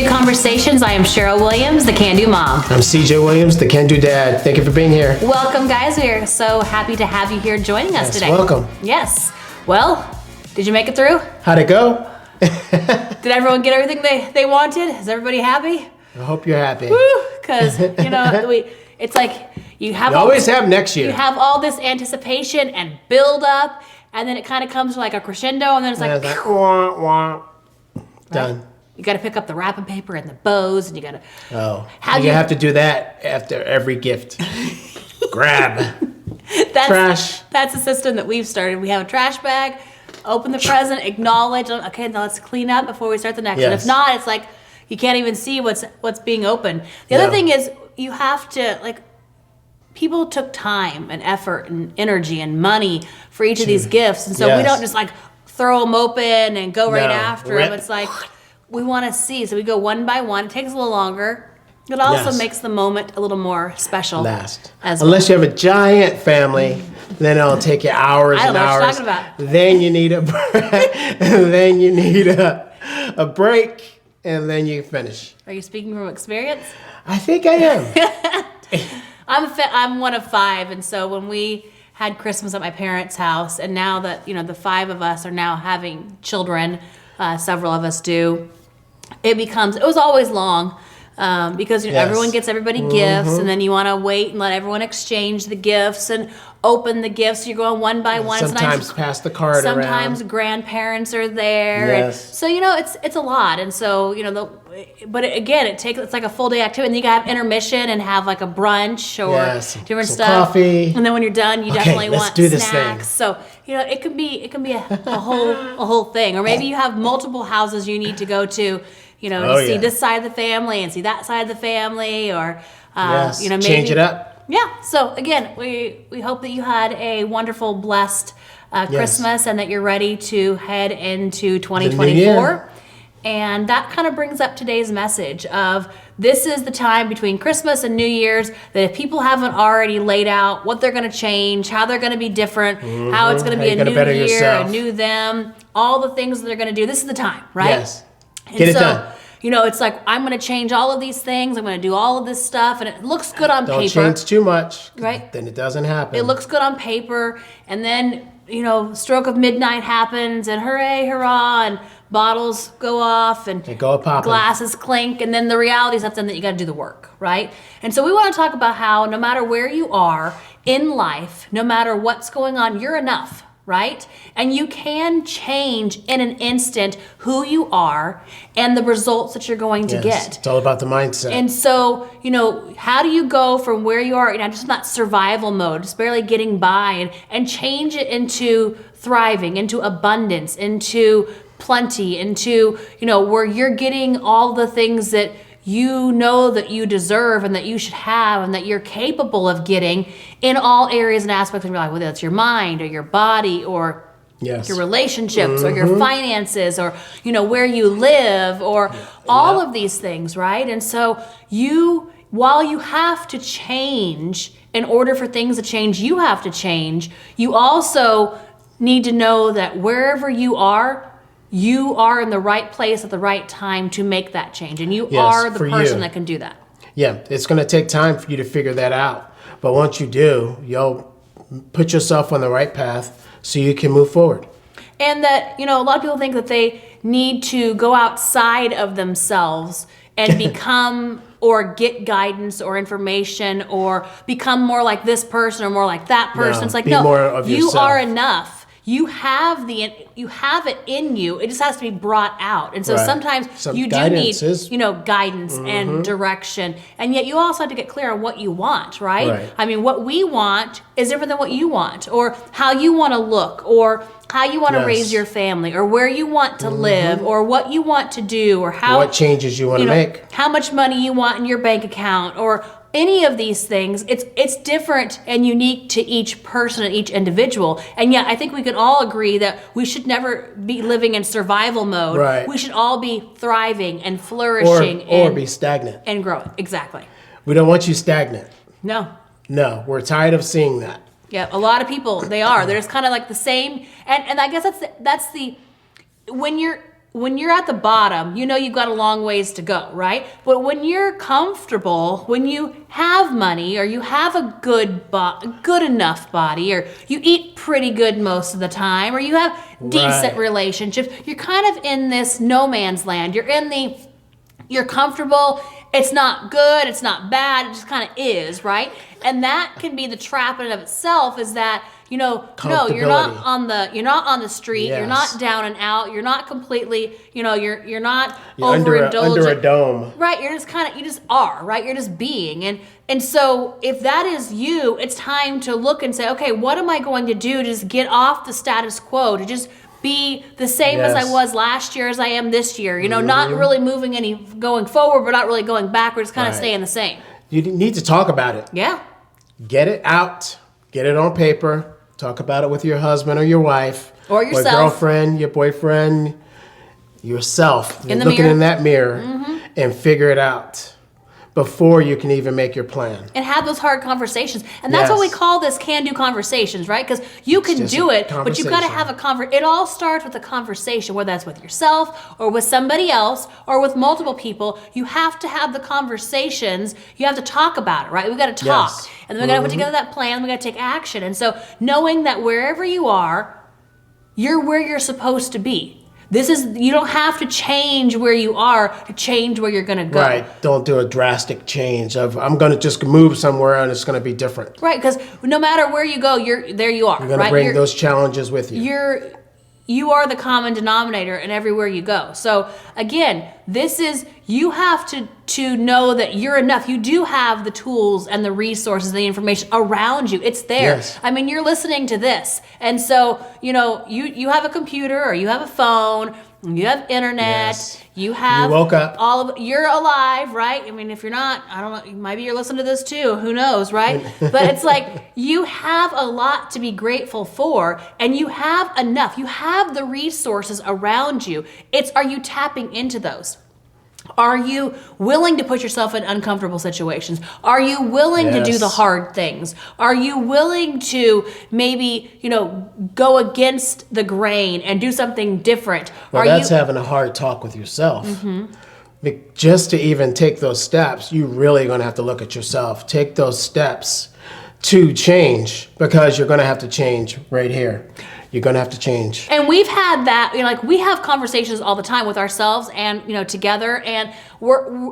Can-Do Conversations. I am Cheryl Williams, the Can-Do Mom. I'm CJ Williams, the Can-Do Dad. Thank you for being here. Welcome, guys. We are so happy to have you here joining us today. Welcome. Yes. Well, did you make it through? How'd it go? Did everyone get everything they wanted? Is everybody happy? I hope you're happy. Because, it's like you always have next year. You have all this anticipation and build up, and then it kind of comes to like a crescendo, and then it's like, wah, wah. Done. Right? You got to pick up the wrapping paper and the bows, and you got to. Oh, you have to do that after every gift. Grab. Trash. That's a system that we've started. We have a trash bag, open the present, acknowledge. Okay, now let's clean up before we start the next one. If not, it's like you can't even see what's being opened. The other thing is you have to people took time and effort and energy and money for each of these gifts, and so we don't just throw them open and go right after them. It's like we want to see, so we go one by one. It takes a little longer. It also makes the moment a little more special. Unless you have a giant family, then it'll take you hours and hours. What you're talking about. Then you need a break, and then you need a break, and then you finish. Are you speaking from experience? I think I am. I'm one of 5, and so when we had Christmas at my parents' house, and now that the 5 of us are now having children, several of us do, it was always long. Because everyone gets everybody gifts, and then you want to wait and let everyone exchange the gifts and open the gifts. You're going one by one. Sometimes pass the card around. Sometimes grandparents are there. Yes. And so it's a lot, and so it's like a full day activity. And you got to have intermission and have like a brunch or different some stuff. Coffee. And then when you're done, you definitely want do this snacks. So it can be a whole thing. Or maybe you have multiple houses you need to go to. To see this side of the family and see that side of the family, or maybe change it up. Yeah. So again, we hope that you had a wonderful, blessed Christmas, and that you're ready to head into 2024. And that kind of brings up today's message of this is the time between Christmas and New Year's that if people haven't already laid out what they're going to change, how they're going to be different, how it's going to be a new year, a new them, all the things that they're going to do, this is the time, right? Yes. Get it done. It's like, I'm going to change all of these things. I'm going to do all of this stuff. And it looks good on paper. Don't change too much. Right. Then it doesn't happen. It looks good on paper. And then, stroke of midnight happens. And hooray, hurrah. And bottles go off. And they go popping. Glasses clink. And then the reality is that you got to do the work. Right. And so we want to talk about how no matter where you are in life, no matter what's going on, you're enough. Right? And you can change in an instant who you are and the results that you're going to get. It's all about the mindset. And so, how do you go from where you are, just not survival mode, just barely getting by, and change it into thriving, into abundance, into plenty, into, where you're getting all the things that that you deserve and that you should have and that you're capable of getting in all areas and aspects of your life, whether it's your mind or your body or your relationships or your finances or, where you live or all of these things, right? And so while you have to change, in order for things to change, you have to change, you also need to know that wherever you are in the right place at the right time to make that change. And you are the person that can do that. Yeah, it's going to take time for you to figure that out. But once you do, you'll put yourself on the right path so you can move forward. And that, a lot of people think that they need to go outside of themselves and become or get guidance or information or become more like this person or more like that person. It's like, you are enough. You have it in you. It just has to be brought out. And so sometimes you do need, guidance and direction. And yet you also have to get clear on what you want, right? I mean, what we want is different than what you want, or how you want to look, or how you want to raise your family, or where you want to live, or what you want to do, or what changes you want to make, how much money you want in your bank account, or any of these things. It's different and unique to each person and each individual. And yet I think we can all agree that we should never be living in survival mode. Right. We should all be thriving and flourishing or be stagnant and growing. Exactly. We don't want you stagnant. No, we're tired of seeing that. Yeah, a lot of people, they're just kind of like the same. And I guess that's the when you're when you're at the bottom, you know you've got a long ways to go, right? But when you're comfortable, when you have money, or you have a good enough body, or you eat pretty good most of the time, or you have decent relationships, you're kind of in this no man's land. You're comfortable. It's not good. It's not bad. It just kind of is, right? And that can be the trap in and of itself, is that, no, you're not on the street. Yes. You're not down and out. You're not completely, you're not You're overindulgent. under a dome. Right. You just are, right? You're just being. And so if that is you, it's time to look and say, okay, what am I going to do to just get off the status quo, to just be the same as I was last year as I am this year, not really moving any going forward, but not really going backwards, kind of staying the same. You need to talk about it. Yeah. Get it out. Get it on paper. Talk about it with your husband or your wife. Or yourself. Or girlfriend, your boyfriend, yourself. In the looking mirror. in that mirror and figure it out before you can even make your plan. And have those hard conversations. And that's what we call this can-do conversations, right? Because you can do it, but you've got to have a conversation. It all starts with a conversation, whether that's with yourself or with somebody else or with multiple people. You have to have the conversations. You have to talk about it, right? We've got to talk. Yes. And then we've got to put together that plan. We've got to take action. And so knowing that wherever you are, you're where you're supposed to be. You don't have to change where you are to change where you're going to go. Right. Don't do a drastic change of, I'm going to just move somewhere and it's going to be different. Right, because no matter where you go, there you are. You're going to bring those challenges with you. You are the common denominator in everywhere you go. So again, you have to know that you're enough. You do have the tools and the resources, the information around you. It's there. Yes. I mean, you're listening to this. And so, you have a computer, or you have a phone, you have internet, you woke up. You're alive, right? I mean, if you're not, I don't know, maybe you're listening to this too, who knows, right? But it's like, you have a lot to be grateful for, and you have enough. You have the resources around you. Are you tapping into those? Are you willing to put yourself in uncomfortable situations? Are you willing to do the hard things? Are you willing to maybe, go against the grain and do something different? Well, that's having a hard talk with yourself. Just to even take those steps, you really going to have to look at yourself. Take those steps to change, because you're going to have to change right here. You're going to have to change. And we've had that, we have conversations all the time with ourselves and, together, and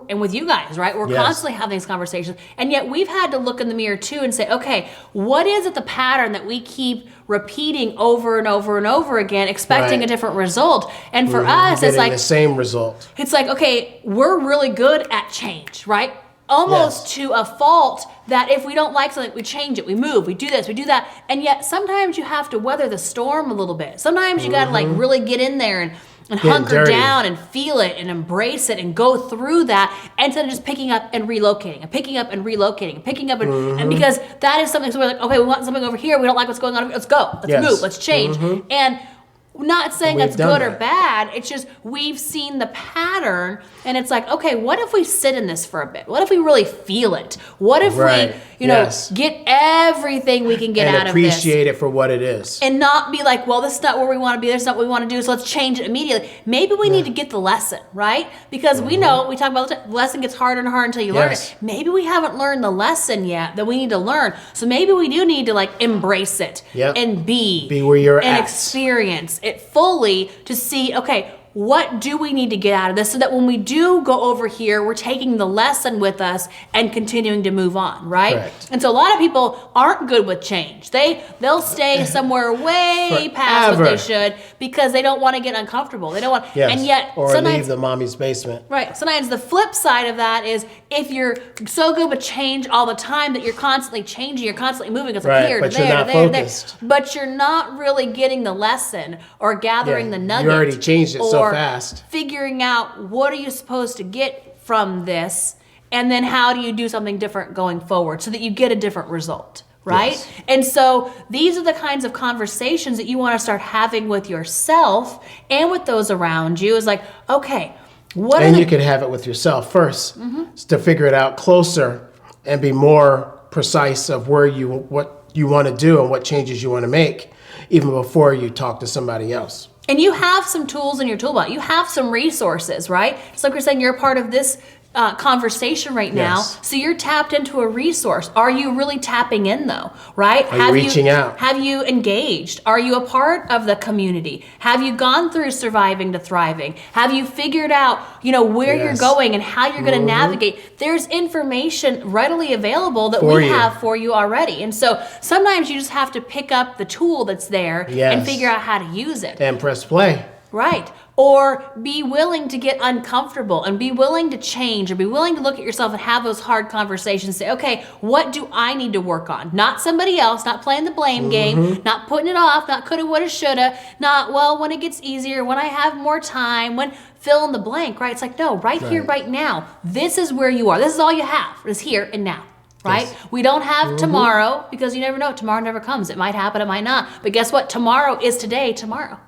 and with you guys, right? We're constantly having these conversations. And yet we've had to look in the mirror too and say, okay, what is it, the pattern that we keep repeating over and over and over again, expecting a different result? And for us, it's like the same result. It's like, okay, we're really good at change, right? Almost to a fault, that if we don't like something, we change it, we move, we do this, we do that. And yet sometimes you have to weather the storm a little bit. Sometimes you got to really get in there and hunker down and feel it and embrace it and go through that, instead of just picking up and relocating and picking up and relocating and picking up and because that is something, so we're like, okay, we want something over here, we don't like what's going on, let's go, let's move, let's change. And not saying that's good or bad, it's just we've seen the pattern, and it's like, okay, what if we sit in this for a bit? What if we really feel it? What if we, get everything we can get out of this? And appreciate it for what it is. And not be like, well, this is not where we want to be, this is not what we want to do, so let's change it immediately. Maybe we need to get the lesson, right? Because we know, we talk about the lesson gets harder and harder until you learn it. Maybe we haven't learned the lesson yet that we need to learn. So maybe we do need to embrace it and be where you're and at. Experience it fully to see, okay, what do we need to get out of this, so that when we do go over here, we're taking the lesson with us and continuing to move on, right? Correct. And so a lot of people aren't good with change. They'll stay somewhere way past what they should, because they don't want to get uncomfortable. They don't want, and yet or leave the mommy's basement. Right. Sometimes the flip side of that is, if you're so good with change all the time that you're constantly changing, you're constantly moving, it's like here to there, to there, there, but you're not really getting the lesson or gathering the nugget. You already changed it so fast. Figuring out what are you supposed to get from this, and then how do you do something different going forward so that you get a different result, right? Yes. And so these are the kinds of conversations that you want to start having with yourself and with those around you. Is like, okay, you can have it with yourself first to figure it out closer and be more precise of what you want to do and what changes you want to make, even before you talk to somebody else. And you have some tools in your toolbox. You have some resources, right? Just like we're saying, you're a part of this conversation right now. Yes. So you're tapped into a resource. Are you really tapping in though, right? Are you reaching out? Have you engaged? Are you a part of the community? Have you gone through surviving to thriving? Have you figured out, where you're Yes. going and how you're going to navigate? There's information readily available that we have for you already. And so sometimes you just have to pick up the tool that's there and Yes. figure out how to use it. And press play. Right. Or be willing to get uncomfortable and be willing to change, or be willing to look at yourself and have those hard conversations. Say, okay, what do I need to work on? Not somebody else, not playing the blame game, not putting it off, not coulda, woulda, shoulda, not, well, when it gets easier, when I have more time, when fill in the blank, right? It's like, no, right here, right now. This is where you are. This is all you have, is here and now. Right? Yes. We don't have tomorrow, because you never know. Tomorrow never comes. It might happen, it might not. But guess what? Tomorrow is today, tomorrow.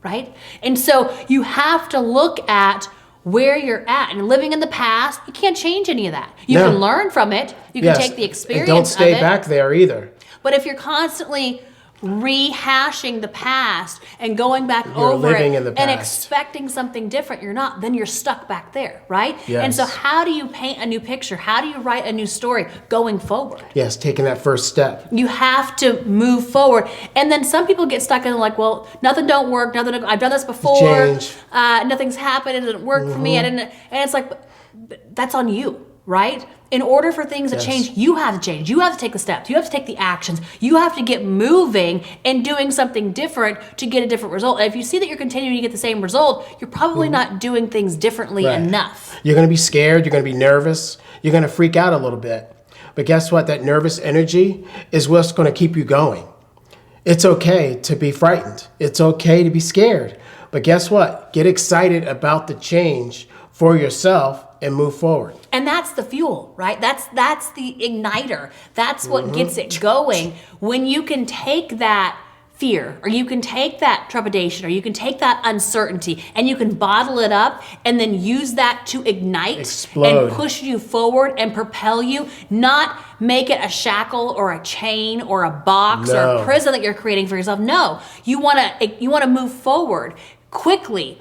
Right? And so you have to look at where you're at. And living in the past, you can't change any of that. You can learn from it. You can take the experience and don't stay of it. back there either. But if you're constantly rehashing the past and going back You're over living it in the and past. expecting something different, you're not, then you're stuck back there, right? Yes. And so how do you paint a new picture? How do you write a new story going forward? Yes, taking that first step. You have to move forward. And then some people get stuck in like, well, nothing don't work, I've done this before, Change. Nothing's happened, it didn't work for me, and it's like, but that's on you, right? In order for things to change, you have to change. You have to take the steps. You have to take the actions. You have to get moving and doing something different to get a different result. And if you see that you're continuing to get the same result, you're probably not doing things differently enough. You're going to be scared. You're going to be nervous. You're going to freak out a little bit. But guess what? That nervous energy is what's going to keep you going. It's okay to be frightened. It's okay to be scared. But guess what? Get excited about the change for yourself and move forward. And that's the fuel, right? That's the igniter. That's what gets it going. When you can take that fear, or you can take that trepidation, or you can take that uncertainty, and you can bottle it up and then use that to ignite Explode. and push you forward and propel you, not make it a shackle or a chain or a box or a prison that you're creating for yourself. No, you want to move forward quickly,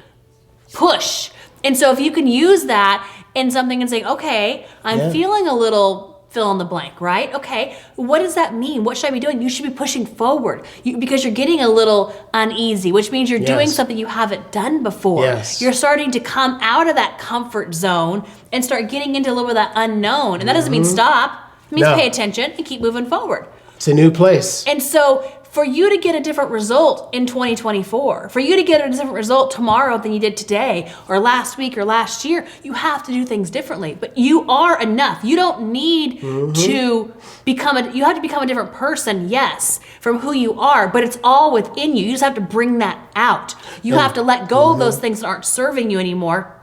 push. And so if you can use that in something and say, okay, I'm feeling a little fill in the blank, right? Okay, what does that mean? What should I be doing? You should be pushing forward because you're getting a little uneasy, which means you're doing something you haven't done before. Yes. You're starting to come out of that comfort zone and start getting into a little bit of that unknown. And that doesn't mean stop. It means pay attention and keep moving forward. It's a new place. And so for you to get a different result in 2024, for you to get a different result tomorrow than you did today or last week or last year, you have to do things differently. But you are enough. You don't need to you have to become a different person, yes, from who you are, but it's all within you. You just have to bring that out. You have to let go of those things that aren't serving you anymore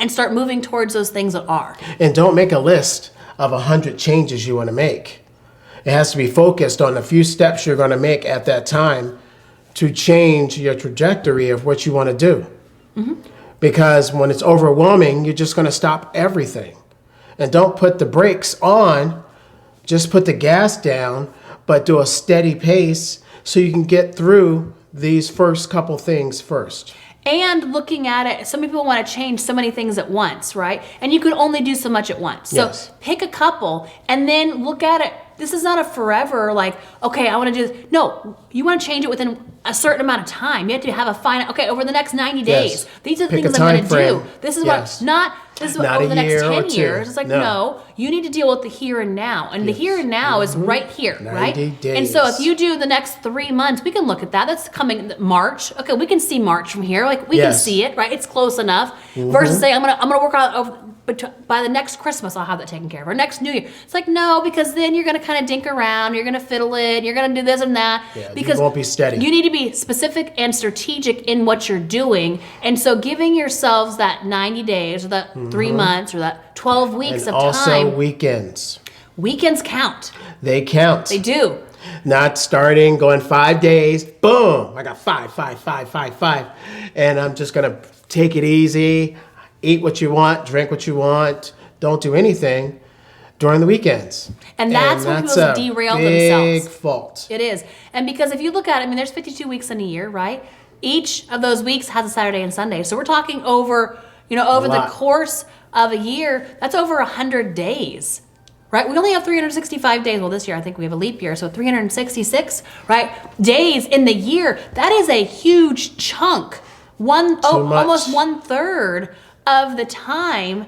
and start moving towards those things that are. And don't make a list of 100 changes you want to make. It has to be focused on the few steps you're going to make at that time to change your trajectory of what you want to do. Because when it's overwhelming, you're just going to stop everything. And don't put the brakes on, just put the gas down, but do a steady pace so you can get through these first couple things first. And looking at it, some people want to change so many things at once, right? And you can only do so much at once. So pick a couple and then look at it. This is not a forever, like, okay, I want to do this. No, you want to change it within a certain amount of time. You have to have a finite, okay, over the next 90 days, these are the things I'm going to do. This is what, this is what over the next 10 years. It's like, no, you need to deal with the here and now. And the here and now is right here, right? Days. And so if you do the next 3 months, we can look at that. That's coming March. Okay, we can see March from here. Like, we can see it, right? It's close enough. Versus saying, I'm gonna work out over, but by the next Christmas, I'll have that taken care of. Or next New Year. It's like, no, because then you're going to kind of dink around. You're going to fiddle it. You're going to do this and that. Because you won't be steady. You need to be specific and strategic in what you're doing. And so giving yourselves that 90 days or that 3 months or that 12 weeks and of also time. weekends. Weekends count. They count. They do. Not starting, going 5 days, boom, I got five. And I'm just going to take it easy. Eat what you want, drink what you want, don't do anything during the weekends. And that's when people derail themselves. themselves. Big fault. It is. And because if you look at it, I mean, there's 52 weeks in a year, right? Each of those weeks has a Saturday and Sunday. So we're talking over, over the course of a year, that's over 100 days. Right? We only have 365 days. Well, this year I think we have a leap year, so 366, right? Days in the year. That is a huge chunk. Almost 1/3 of the time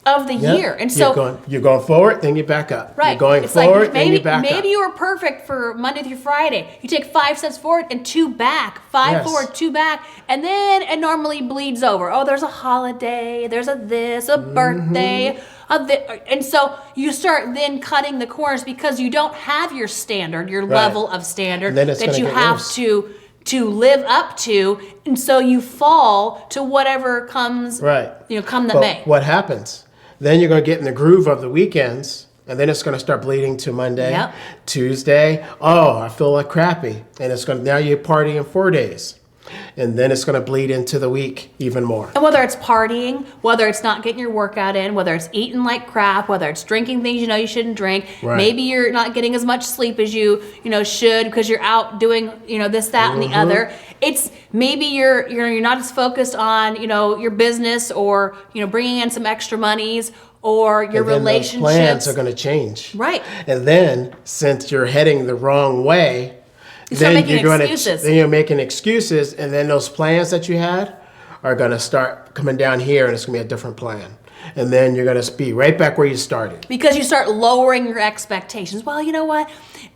of the year. And so you're going forward, then you back up. Right. You're going forward, then you back up. Maybe you were perfect for Monday through Friday. You take 5 steps forward and 2 back, 5 forward, 2 back, and then it normally bleeds over. Oh, there's a holiday, there's a birthday, and so you start then cutting the corners because you don't have your standard, your level of standard that you have to live up to, and so you fall to whatever comes, come that may. What happens? Then you're going to get in the groove of the weekends, and then it's going to start bleeding to Monday, Tuesday. Oh, I feel like crappy, and now you're partying 4 days. And then it's going to bleed into the week even more. And whether it's partying, whether it's not getting your workout in, whether it's eating like crap, whether it's drinking things you shouldn't drink, maybe you're not getting as much sleep as you should because you're out doing this, that, and the other. It's maybe you're not as focused on your business or bringing in some extra monies or your relationships. Those plans are going to change, right? And then since you're heading the wrong way. Then you're making excuses, and then those plans that you had are going to start coming down here, and it's going to be a different plan. And then you're going to be right back where you started. Because you start lowering your expectations. Well, you know what?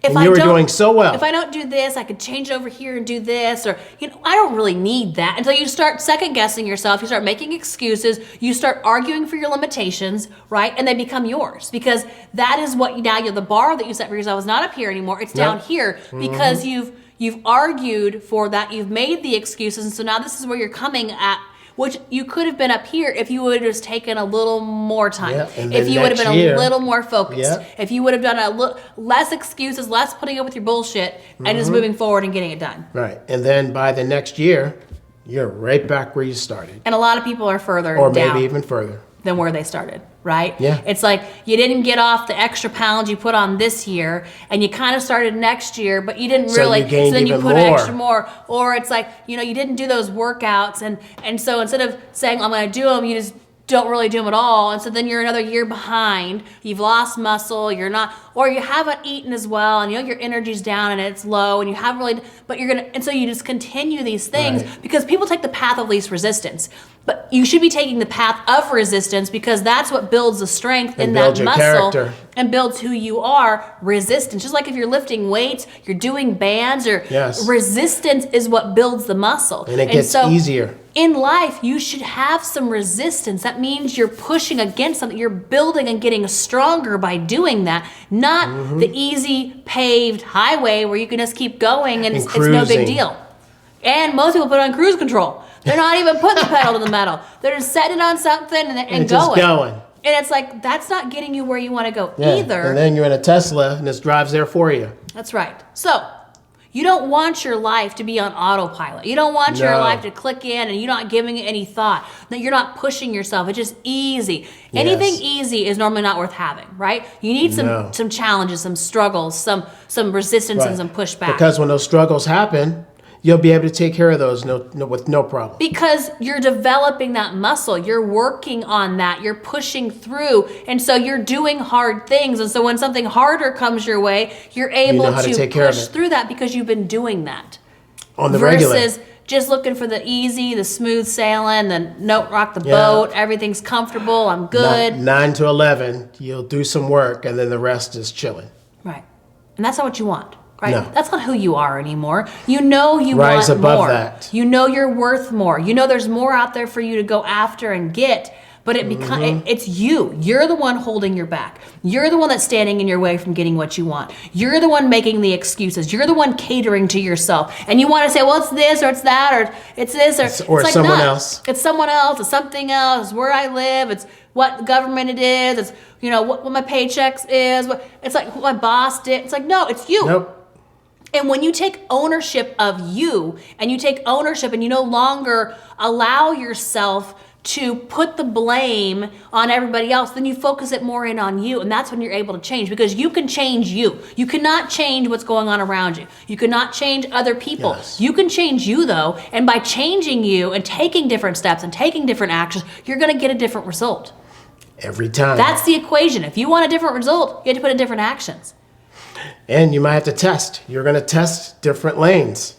If you were doing so well. If I don't do this, I could change over here and do this. Or, I don't really need that. Until you start second guessing yourself. You start making excuses. You start arguing for your limitations, right? And they become yours. Because that is what the bar that you set for yourself is not up here anymore. It's down here because you've argued for that. You've made the excuses. And so now this is where you're coming at, which you could have been up here if you would have just taken a little more time. If you would have been a little more focused. If you would have done a little less excuses, less putting up with your bullshit, and just moving forward and getting it done. Right. And then by the next year, you're right back where you started. And a lot of people are further or down maybe even further than where they started, right? Yeah. It's like you didn't get off the extra pounds you put on this year, and you kind of started next year, but you didn't really. You gained so then even you put more. extra more, or it's like you didn't do those workouts, and so instead of saying I'm going to do them, you just don't really do them at all, and so then you're another year behind. You've lost muscle. You're not, or you haven't eaten as well, and your energy's down and it's low, and you haven't really. But you're gonna, and so you just continue these things because people take the path of least resistance. But you should be taking the path of resistance because that's what builds the strength in that muscle character. And builds who you are. Resistance, just like if you're lifting weights, you're doing bands, or resistance is what builds the muscle. And it gets easier. In life, you should have some resistance. That means you're pushing against something. You're building and getting stronger by doing that. Not the easy paved highway where you can just keep going and it's no big deal. And most people put on cruise control. They're not even putting the pedal to the metal. They're just setting it on something and going. Just going. And it's like, that's not getting you where you want to go either. And then you're in a Tesla and this drives there for you. That's right. So you don't want your life to be on autopilot. You don't want your life to click in and you're not giving it any thought. That you're not pushing yourself. It's just easy. Anything easy is normally not worth having, right? You need some challenges, some struggles, some resistance and some pushback. Because when those struggles happen, you'll be able to take care of those with no problem. Because you're developing that muscle. You're working on that. You're pushing through. And so you're doing hard things. And so when something harder comes your way, you're able to push through that because you've been doing that. On the regular. Versus just looking for the easy, the smooth sailing, the don't rock the boat, everything's comfortable, I'm good. 9 to 11, you'll do some work, and then the rest is chilling. Right. And that's not what you want. Right? No. That's not who you are anymore. You know you Rise want above more. That. You know you're worth more. You know there's more out there for you to go after and get. But it's you. You're the one holding your back. You're the one that's standing in your way from getting what you want. You're the one making the excuses. You're the one catering to yourself. And you want to say, well, it's this or it's that or it's this or it's like someone else. It's someone else. It's something else. It's where I live. It's what government it is. It's what my paychecks is. It's like what my boss did. It's like, no, it's you. Nope. And when you take ownership of you and you take ownership and you no longer allow yourself to put the blame on everybody else, then you focus it more in on you. And that's when you're able to change, because you can change you. You cannot change what's going on around you. You cannot change other people. Yes. You can change you though. And by changing you and taking different steps and taking different actions, you're going to get a different result. Every time. That's the equation. If you want a different result, you have to put in different actions. And you might have to test. You're going to test different lanes.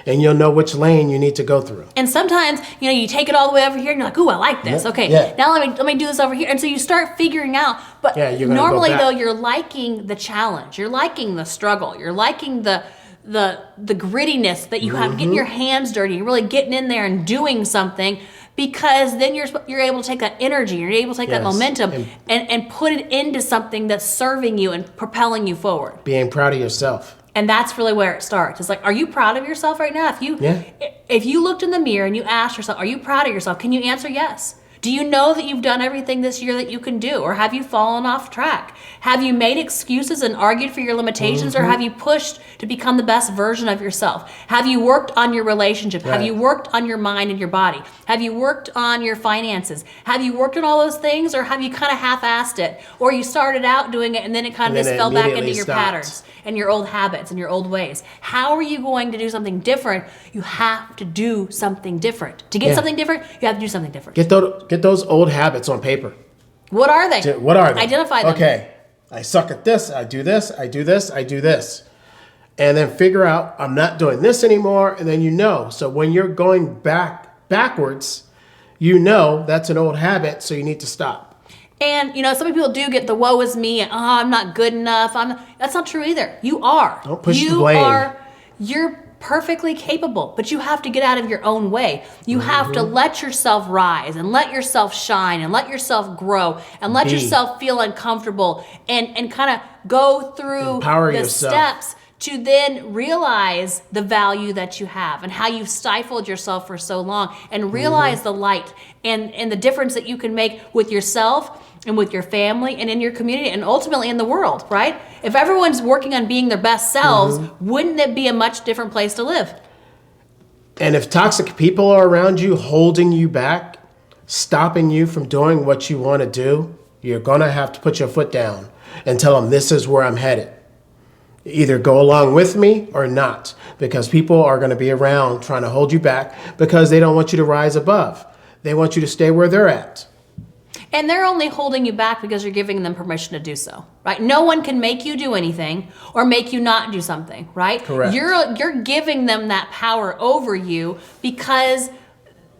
And you'll know which lane you need to go through. And sometimes, you take it all the way over here and you're like, ooh, I like this. Yeah. Okay, Yeah. now let me do this over here. And so you start figuring out, but Yeah, you're gonna normally go though, back. you're liking the challenge. You're liking the struggle. You're liking the grittiness that you have, getting your hands dirty, you're really getting in there and doing something, because then you're able to take that energy, you're able to take that Yes. momentum and put it into something that's serving you and propelling you forward. Being proud of yourself. And that's really where it starts. It's like, are you proud of yourself right now? If you looked in the mirror and you asked yourself, are you proud of yourself? Can you answer yes? Do you know that you've done everything this year that you can do? Or have you fallen off track? Have you made excuses and argued for your limitations? Or have you pushed to become the best version of yourself? Have you worked on your relationship? Have you worked on your mind and your body? Have you worked on your finances? Have you worked on all those things? Or have you kind of half-assed it? Or you started out doing it and then it kind of And just then fell back immediately into your stopped. patterns and your old habits and your old ways. How are you going to do something different? You have to do something different. To get something different, you have to do something different. Get those old habits on paper. What are they? What are they? Identify them. Okay, I suck at this. I do this. I do this. I do this. And then figure out, I'm not doing this anymore. And then So when you're going backwards, that's an old habit. So you need to stop. And, some people do get the woe is me, and, I'm not good enough. That's not true either. You are. Don't push the blame. You're perfectly capable, but you have to get out of your own way. You have to let yourself rise and let yourself shine and let yourself grow and let yourself feel uncomfortable and kind of go through Empower the yourself. steps to then realize the value that you have and how you've stifled yourself for so long, and realize the light and the difference that you can make with yourself and with your family and in your community and ultimately in the world, right? If everyone's working on being their best selves, wouldn't it be a much different place to live? And if toxic people are around you, holding you back, stopping you from doing what you want to do, you're going to have to put your foot down and tell them, this is where I'm headed. Either go along with me or not, because people are going to be around trying to hold you back because they don't want you to rise above. They want you to stay where they're at. And they're only holding you back because you're giving them permission to do so, right? No one can make you do anything or make you not do something, right? Correct. You're giving them that power over you because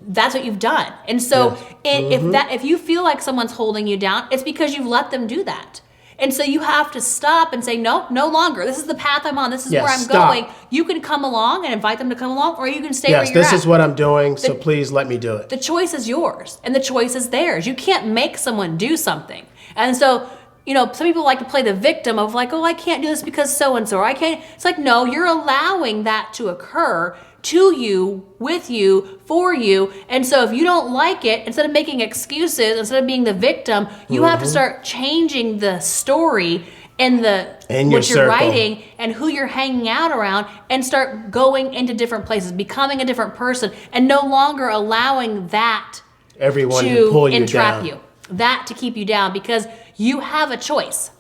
that's what you've done. And so if you feel like someone's holding you down, it's because you've let them do that. And so you have to stop and say, no longer. This is the path I'm on. This is where I'm going. You can come along and invite them to come along, or you can stay where you're at. Yes, this is what I'm doing, so please let me do it. The choice is yours, and the choice is theirs. You can't make someone do something. And so, some people like to play the victim of like, oh, I can't do this because so-and-so, or I can't. It's like, no, you're allowing that to occur to you, with you, for you. And so if you don't like it, instead of making excuses, instead of being the victim, you have to start changing the story and what you're writing and who you're hanging out around, and start going into different places, becoming a different person, and no longer allowing that Everyone to pull you entrap down. you, that to keep you down, because you have a choice.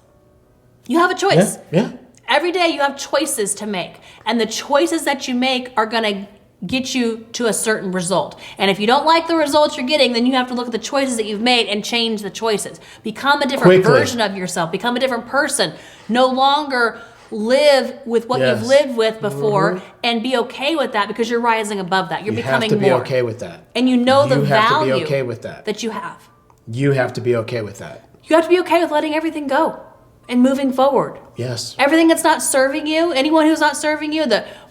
You have a choice. Yeah. Every day you have choices to make, and the choices that you make are going to get you to a certain result. And if you don't like the results you're getting, then you have to look at the choices that you've made and change the choices. Become a different version of yourself. Become a different person. No longer live with what you've lived with before, and be okay with that, because you're rising above that. You're becoming more. You have to be okay with that. And you know the value You have to be okay with that. that you have. You have to be okay with that. You have to be okay with letting everything go and moving forward. Yes. Everything that's not serving you, anyone who's not serving you,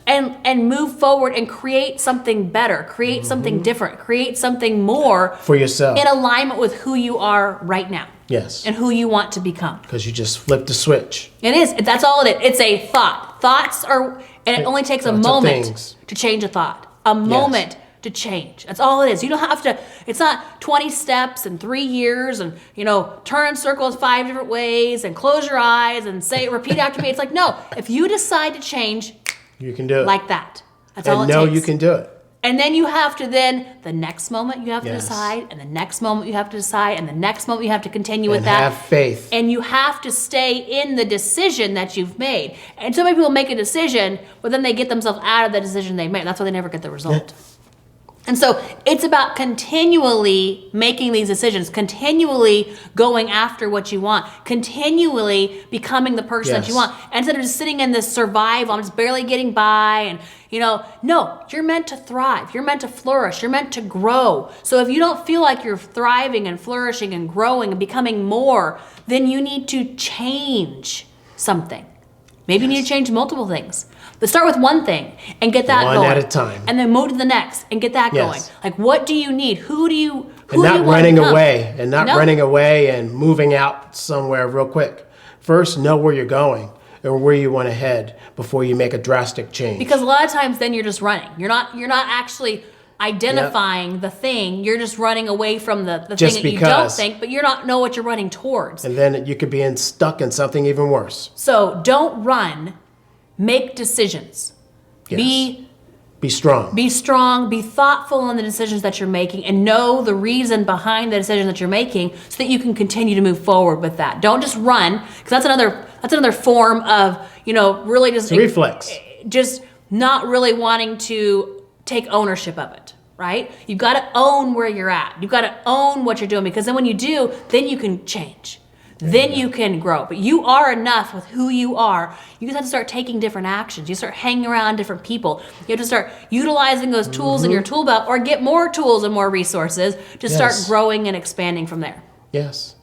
and move forward and create something better, create something different, create something more for yourself in alignment with who you are right now. Yes. And who you want to become. Because you just flipped the switch. It is. That's all it is. It's a thought. Thoughts are, and it only takes a moment to change a thought. A moment to change. That's all it is. You don't have to, it's not 20 steps and 3 years and, turn in circles 5 different ways and close your eyes and repeat after me. It's like, no, if you decide to change, you can do it like that. That's all it takes. You can do it. And then you have to the next moment you have to Yes. decide, and the next moment you have to decide, and the next moment you have to continue with And that. have faith. And you have to stay in the decision that you've made. And so many people make a decision, but then they get themselves out of the decision they made. That's why they never get the result. And so it's about continually making these decisions, continually going after what you want, continually becoming the person that you Yes. want. And instead of just sitting in this survival, I'm just barely getting by, and no, you're meant to thrive. You're meant to flourish. You're meant to grow. So if you don't feel like you're thriving and flourishing and growing and becoming more, then you need to change something. Maybe you need to change multiple things. But start with one thing and get that going. One at a time. And then move to the next and get that Yes. going. Like, what do you need? Who do you And not want running to become? away. And not No. running away and moving out somewhere real quick. First, know where you're going and where you want to head before you make a drastic change. Because a lot of times then you're just running. You're not actually identifying the thing. You're just running away from the thing Just that you don't because. think, but you don't know what you're running towards. And then you could be stuck in something even worse. So don't run. Make decisions. Yes. Be strong. Be strong, be thoughtful in the decisions that you're making, and know the reason behind the decision that you're making so that you can continue to move forward with that. Don't just run, because that's another form of, really just It's a reflex. just not really wanting to take ownership of it, right? You've got to own where you're at. You've got to own what you're doing, because then when you do, then you can change. Then you can grow. But you are enough with who you are. You just have to start taking different actions. You start hanging around different people. You have to start utilizing those tools in your tool belt, or get more tools and more resources to start Yes. growing and expanding from there. Yes.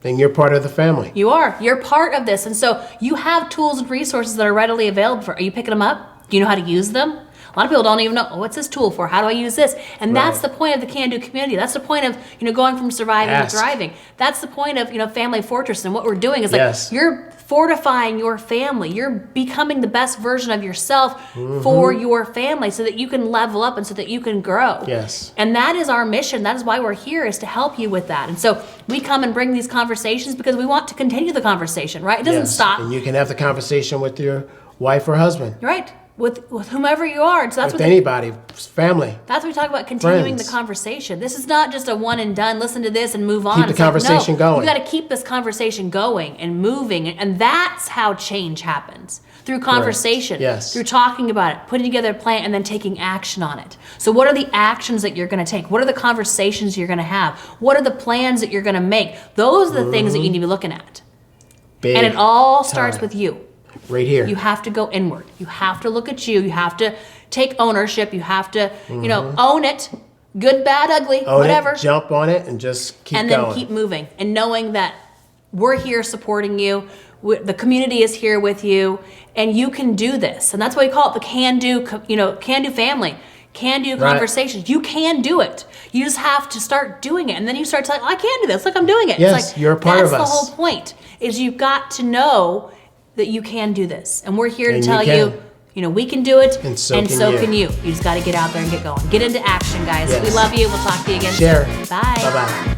And you're part of the family. You are. You're part of this. And so you have tools and resources that are readily available for. Are you picking them up? Do you know how to use them? A lot of people don't even know, what's this tool for? How do I use this? And that's the point of the Can Do community. That's the point of, going from surviving Ask. to thriving. That's the point of, Family Fortress. And what we're doing is Yes. you're fortifying your family. You're becoming the best version of yourself for your family so that you can level up and so that you can grow. Yes. And that is our mission. That is why we're here, is to help you with that. And so we come and bring these conversations because we want to continue the conversation, right? It doesn't Yes. stop. And you can have the conversation with your wife or husband. Right. With whomever you are. And so that's With what anybody, family. that's what we talk about, continuing Friends. the conversation. This is not just a one and done, listen to this and move on. Keep the It's like, conversation no, going. You got to keep this conversation going and moving. And that's how change happens. Through conversation, Yes. through talking about it, putting together a plan, and then taking action on it. So what are the actions that you're going to take? What are the conversations you're going to have? What are the plans that you're going to make? Those are the things that you need to be looking at. Big And it all starts time. with you. Right here. You have to go inward. You have to look at you. You have to take ownership. You have to, own it. Good, bad, ugly, Own whatever. it, jump on it, and just keep and going. then keep moving. And knowing that we're here supporting you. The community is here with you. And you can do this. And that's why we call it the can-do, can-do family. Can-do conversations. You can do it. You just have to start doing it. And then you start telling, I can do this. Look, I'm doing it. Yes, it's like, you're a part of that's us. the whole point, is you've got to know that you can do this. And we're here to And you tell can. you, we can do it, And so can you. You just got to get out there and get going. Get into action, guys. Yes. We love you. We'll talk to you again Share. soon. Bye. Bye-bye.